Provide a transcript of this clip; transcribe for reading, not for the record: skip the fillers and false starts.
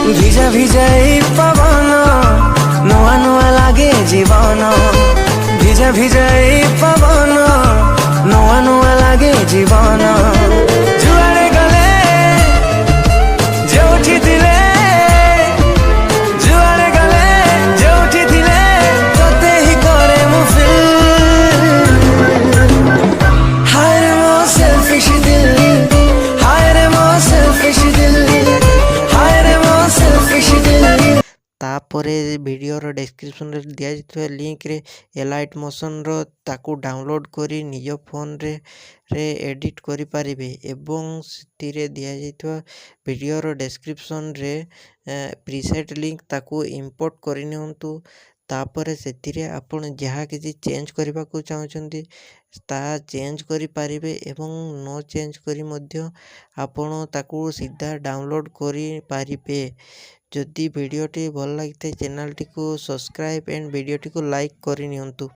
ভিজা ভিজা এই পবন নূয়া নূয়া লাগে জীবন ভিজা ভিজা এই পবন নূয়া নূয়া লাগে জীবন যুଆଡେ ଗଲେ ଯୋଉଠି ଥିଲେ ଯୁଆଡେ ଗଲେ ଯୋଉଠି ଥିଲେ ତତେ ହିଁ କରେ ମୁଁ feel ହାୟ ରେ ମୋ selfish ଦିଲ ହାୟ ରେ ମୋ selfish ଦିଲ ହାୟ ରେ ମୋ selfish ଦିଲ। तापरे वीडियोर डिस्क्रिप्शन रे दिया जाइଥିବା लिंक रे एलाइट मोशन रो ताकू डाउनलोड करी निज फोन रे एडिट करि परिबे एवं सितिरे दिया जाइଥିବା वीडियोर डिस्क्रिप्शन रे प्रीसेट लिंक ताकू इंपोर्ट करि नियंतु तापरे सेतिरे आपण जहाँ किसी चेंज करबा को चाहछंती ता चेंज करि परिबे एवं नो चेंज करी मध्य आपण ताकू सीधा डाउनलोड करि परिबे। जदि वीडियोटी भल लगी चैनल टी को सब्सक्राइब एंड वीडियोटी को लाइक करि नियंतु।